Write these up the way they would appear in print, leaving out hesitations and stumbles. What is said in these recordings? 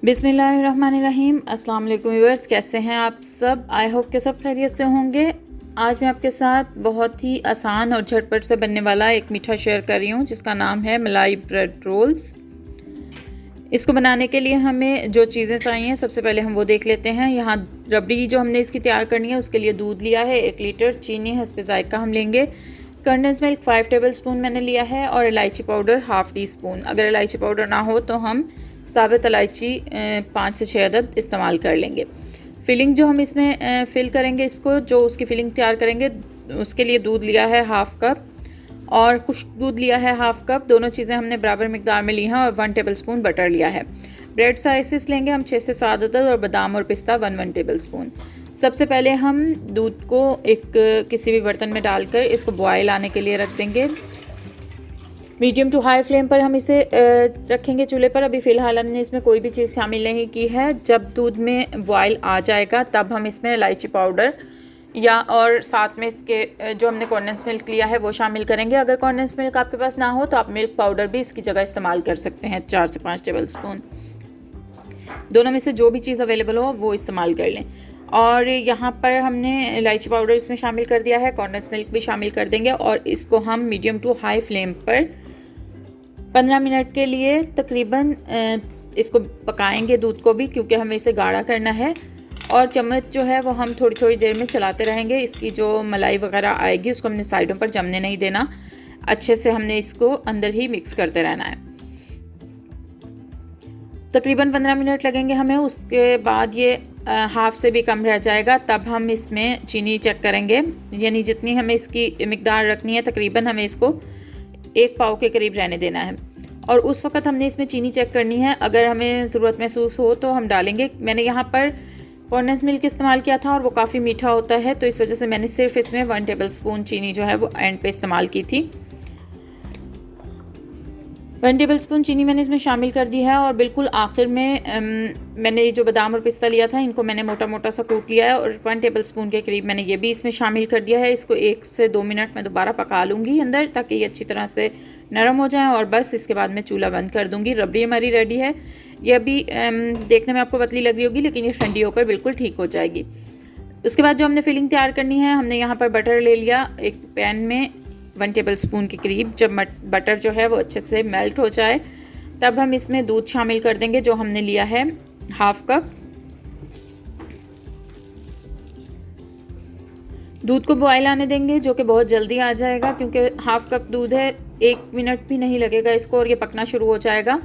बिस्मिल्लाहिर्रहमानिर्रहीम। अस्सलाम वालेकुम व्यूअर्स, कैसे हैं आप सब? आई होप के सब खैरियत से होंगे। आज मैं आपके साथ बहुत ही आसान और झटपट से बनने वाला एक मीठा शेयर कर रही हूँ जिसका नाम है मलाई ब्रेड रोल्स। इसको बनाने के लिए हमें जो चीज़ें चाहिए सबसे पहले हम वो देख लेते हैं। यहाँ रबड़ी जो हमने इसकी तैयार करनी है उसके लिए दूध लिया है 1 लीटर, चीनी हस्बे ज़ायक़ा हम लेंगे, कंडेंस मिल्क 5 टेबल स्पून मैंने लिया है और इलायची पाउडर ½ टी स्पून। अगर इलायची पाउडर ना हो तो हम साबित इलायची 5 से 6 अदद इस्तेमाल कर लेंगे। फिलिंग जो हम इसमें फिल करेंगे, इसको जो उसकी फिलिंग तैयार करेंगे उसके लिए दूध लिया है ½ कप और खुश्क दूध लिया है ½ कप। दोनों चीज़ें हमने बराबर मिकदार में ली हैं और 1 टेबल स्पून बटर लिया है। ब्रेड स्लाइसेस लेंगे हम 6 से 7 अदद और बादाम और पिस्ता 1 टेबल स्पून। सबसे पहले हम दूध को एक किसी भी बर्तन में डालकर इसको बॉयल आने के लिए रख देंगे। मीडियम टू हाई फ्लेम पर हम इसे रखेंगे चूल्हे पर। अभी फ़िलहाल हमने इसमें कोई भी चीज़ शामिल नहीं की है। जब दूध में बॉयल आ जाएगा तब हम इसमें इलायची पाउडर या और साथ में इसके जो हमने कॉन्डेंस मिल्क लिया है वो शामिल करेंगे। अगर कॉन्डेंस मिल्क आपके पास ना हो तो आप मिल्क पाउडर भी इसकी जगह इस्तेमाल कर सकते हैं, 4 से 5 टेबल स्पून। दोनों में से जो भी चीज़ अवेलेबल हो वो इस्तेमाल कर लें। और यहाँ पर हमने इलायची पाउडर इसमें शामिल कर दिया है, कॉन्डेंस मिल्क भी शामिल कर देंगे और इसको हम मीडियम टू हाई फ्लेम पर 15 मिनट के लिए तकरीबन इसको पकाएंगे दूध को भी, क्योंकि हमें इसे गाढ़ा करना है। और चम्मच जो है वो हम थोड़ी थोड़ी देर में चलाते रहेंगे। इसकी जो मलाई वगैरह आएगी उसको हमने साइडों पर जमने नहीं देना, अच्छे से हमने इसको अंदर ही मिक्स करते रहना है। तकरीबन 15 मिनट लगेंगे हमें। उसके बाद ये हाफ से भी कम रह जाएगा, तब हम इसमें चीनी चेक करेंगे। यानी जितनी हमें इसकी मिकदार रखनी है तकरीबन हमें इसको 1 पाव के करीब रहने देना है और उस वक्त हमने इसमें चीनी चेक करनी है। अगर हमें ज़रूरत महसूस हो तो हम डालेंगे। मैंने यहाँ पर कॉन्डेंस मिल्क इस्तेमाल किया था और वो काफ़ी मीठा होता है, तो इस वजह से मैंने सिर्फ इसमें 1 टेबल स्पून चीनी जो है वो एंड पे इस्तेमाल की थी। 1 टेबल स्पून चीनी मैंने इसमें शामिल कर दी है और बिल्कुल आखिर में मैंने जो बादाम और पिस्ता लिया था इनको मैंने मोटा मोटा सा कूट लिया है और 1 टेबल स्पून के करीब मैंने ये भी इसमें शामिल कर दिया है। इसको 1 से 2 मिनट में दोबारा पका लूँगी अंदर, ताकि ये अच्छी तरह से नरम हो जाए और बस इसके बाद मैं चूल्हा बंद कर दूँगी। रबड़ी हमारी रेडी है। ये अभी देखने में आपको पतली लग रही होगी लेकिन ये ठंडी होकर बिल्कुल ठीक हो जाएगी। उसके बाद जो हमने फिलिंग तैयार करनी है, हमने यहाँ पर बटर ले लिया एक पैन में 1 टेबल स्पून के करीब। जब बटर जो है वो अच्छे से मेल्ट हो जाए तब हम इसमें दूध शामिल कर देंगे जो हमने लिया है ½ कप। दूध को बॉयल आने देंगे जो कि बहुत जल्दी आ जाएगा, क्योंकि ½ कप दूध है, 1 मिनट भी नहीं लगेगा इसको और ये पकना शुरू हो जाएगा।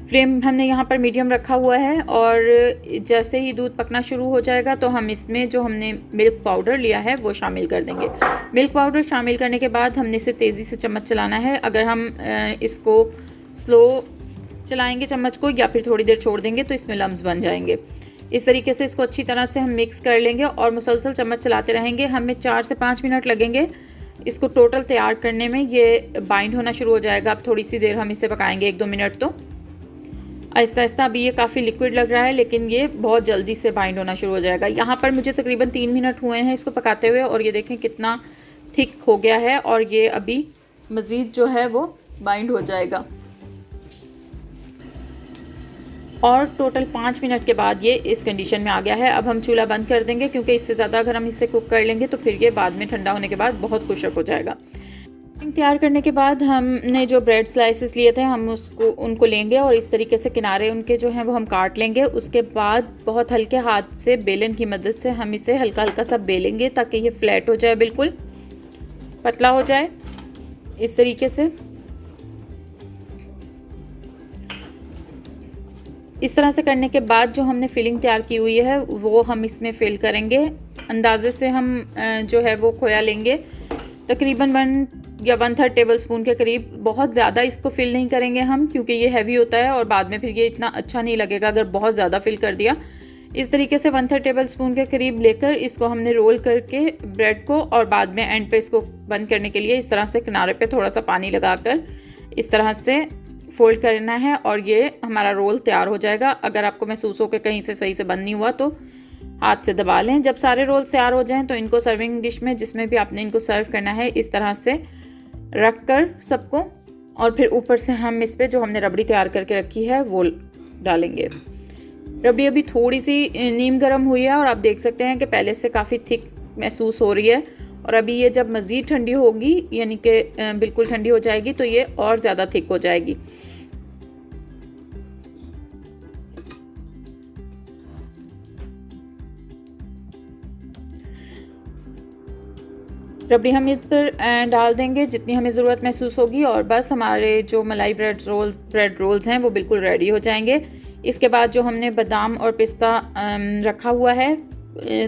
फ्लेम हमने यहाँ पर मीडियम रखा हुआ है और जैसे ही दूध पकना शुरू हो जाएगा तो हम इसमें जो हमने मिल्क पाउडर लिया है वो शामिल कर देंगे। मिल्क पाउडर शामिल करने के बाद हमने इसे तेज़ी से चम्मच चलाना है। अगर हम इसको स्लो चलाएंगे चम्मच को या फिर थोड़ी देर छोड़ देंगे तो इसमें लम्स बन जाएंगे। इस तरीके से इसको अच्छी तरह से हम मिक्स कर लेंगे और मुसलसल चम्मच चलाते रहेंगे। हमें 4 से 5 मिनट लगेंगे इसको टोटल तैयार करने में। ये बाइंड होना शुरू हो जाएगा। अब थोड़ी सी देर हम इसे पकाएंगे, 1-2 मिनट तो आहिस्ता आहिस्ता। अभी ये काफ़ी लिक्विड लग रहा है लेकिन ये बहुत जल्दी से बाइंड होना शुरू हो जाएगा। यहाँ पर मुझे तकरीबन 3 मिनट हुए हैं इसको पकाते हुए और ये देखें कितना थिक हो गया है और ये अभी मज़ीद जो है वो बाइंड हो जाएगा। और टोटल 5 मिनट के बाद ये इस कंडीशन में आ गया है। अब हम चूल्हा बंद कर देंगे, क्योंकि इससे ज़्यादा अगर हम इसे कुक कर लेंगे तो फिर ये बाद में ठंडा होने के बाद बहुत खुश्क हो जाएगा। तैयार करने के बाद हमने जो ब्रेड स्लाइसेस लिए थे हम उनको लेंगे और इस तरीके से किनारे उनके जो हैं वो हम काट लेंगे। उसके बाद बहुत हल्के हाथ से बेलन की मदद से हम इसे हल्का हल्का सा बेलेंगे ताकि ये फ्लैट हो जाए, बिल्कुल पतला हो जाए इस तरीके से। इस तरह से करने के बाद जो हमने फिलिंग तैयार की हुई है वो हम इसमें फिल करेंगे। अंदाजे से हम जो है वो खोया लेंगे तकरीबन 1 या 1/3 टेबल स्पून के करीब। बहुत ज़्यादा इसको फिल नहीं करेंगे हम, क्योंकि ये हैवी होता है और बाद में फिर ये इतना अच्छा नहीं लगेगा अगर बहुत ज़्यादा फिल कर दिया। इस तरीके से 1/3 टेबल स्पून के करीब लेकर इसको हमने रोल करके ब्रेड को और बाद में एंड पे इसको बंद करने के लिए इस तरह से किनारे पे थोड़ा सा पानी लगाकर इस तरह से फोल्ड करना है और ये हमारा रोल तैयार हो जाएगा। अगर आपको महसूस हो कि कहीं से सही से बंद नहीं हुआ तो हाथ से दबा लें। जब सारे रोल तैयार हो जाएं तो इनको सर्विंग डिश में, जिसमें भी आपने इनको सर्व करना है, इस तरह से रख कर सबको, और फिर ऊपर से हम इस पर जो हमने रबड़ी तैयार करके रखी है वो डालेंगे। रबड़ी अभी थोड़ी सी नीम गर्म हुई है और आप देख सकते हैं कि पहले से काफ़ी थिक महसूस हो रही है, और अभी ये जब मज़ीद ठंडी होगी यानी कि बिल्कुल ठंडी हो जाएगी तो ये और ज़्यादा थिक हो जाएगी। रबड़ी हम इस पर डाल देंगे जितनी हमें ज़रूरत महसूस होगी, और बस हमारे जो मलाई ब्रेड रोल्स हैं वो बिल्कुल रेडी हो जाएंगे। इसके बाद जो हमने बादाम और पिस्ता रखा हुआ है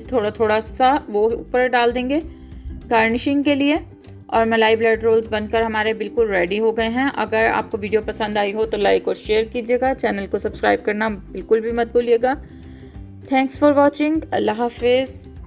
थोड़ा थोड़ा सा वो ऊपर डाल देंगे गार्निशिंग के लिए, और मलाई ब्रेड रोल्स बनकर हमारे बिल्कुल रेडी हो गए हैं। अगर आपको वीडियो पसंद आई हो तो लाइक और शेयर कीजिएगा, चैनल को सब्सक्राइब करना बिल्कुल भी मत भूलिएगा। Thanks for watching. अल्लाह हाफिज़।